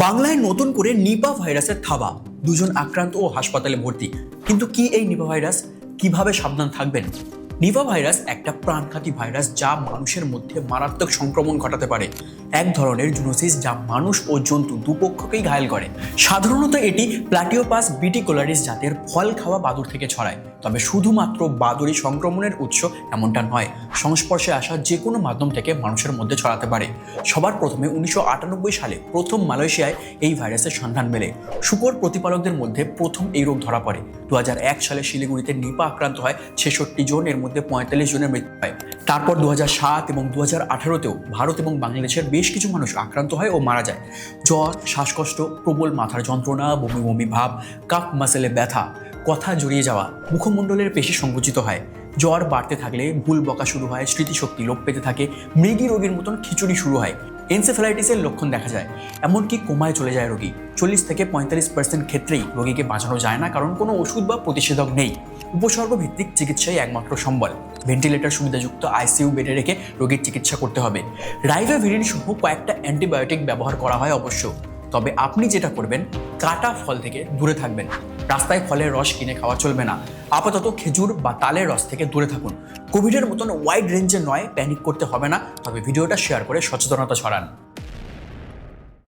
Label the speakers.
Speaker 1: বাংলায় নতুন করে নিপা ভাইরাসের থাবা, দুজন আক্রান্ত ও হাসপাতালে ভর্তি। কিন্তু কি এই নিপা ভাইরাস, কিভাবে সাবধান থাকবেন? নিপা ভাইরাস একটা প্রাণঘাতী ভাইরাস যা মানুষের মধ্যে মারাত্মক সংক্রমণ ঘটাতে পারে। এক ধরনের জুনোসিস যা মানুষ ও জন্তু দুপক্ষকেই ঘায়েল করে। সাধারণত এটি প্লাটিওপাস বিটিকুলারিস জাতের ফল খাওয়া বাদুড় থেকে ছড়ায়। তবে শুধুমাত্র বাদুড়ই সংক্রমণের উৎস এমনটা নয়, সংস্পর্শে আসা যে কোনো মাধ্যম থেকে মানুষের মধ্যে ছড়াতে পারে। সবার প্রথমে 1998 সালে প্রথম মালয়েশিয়ায় এই ভাইরাসের সন্ধান মেলে। শূকর প্রতিপালকদের মধ্যে প্রথম এই রোগ ধরা পড়ে। 2001 সালে শিলিগুড়িতে নিপা আক্রান্ত হয় 66 জন, এর মধ্যে 45 জনের মৃত্যু হয়। তারপর 2007 এবং 2018তেও ভারত এবং বাংলাদেশের বেশ কিছু মানুষ আক্রান্ত হয় ও মারা যায়। জ্বর, শ্বাসকষ্ট, প্রবল মাথার যন্ত্রণা, বমি বমি ভাব, কাফ মাসেলে ব্যথা, কথা জড়িয়ে যাওয়া, মুখমণ্ডলের পেশি সংকুচিত হয়। জ্বর বাড়তে থাকলে ভুল বকা শুরু হয়, স্মৃতিশক্তি লোপ পেতে থাকে, মৃগী রোগীর মতন খিচুড়ি শুরু হয়। এনসেফ্যালাইটিসের লক্ষণ দেখা যায়, এমনকি কোমায় চলে যায় রোগী। 40 থেকে 45% ক্ষেত্রেই রোগীকে বাঁচানো যায় না, কারণ কোনো ওষুধ বা প্রতিষেধক নেই। উপসর্গ ভিত্তিক চিকিৎসাই একমাত্র সম্বল। ভেন্টিলেটর সুবিধাযুক্ত আইসিইউ বেডে রেখে রোগীর চিকিৎসা করতে হবে। রাইভাভিরিন সহ কয়েকটা অ্যান্টিবায়োটিক ব্যবহার করা হয় অবশ্য। তবে আপনি যেটা করবেন, কাটা ফল থেকে দূরে থাকবেন। রাস্তায় ফলের রস কিনে খাওয়া চলবে না। আপাতত খেজুর বা তালের রস থেকে দূরে থাকুন। কোভিডের মতন ওয়াইড রেঞ্জে নয়, প্যানিক করতে হবে না, তবে ভিডিওটা শেয়ার করে সচেতনতা ছড়ান।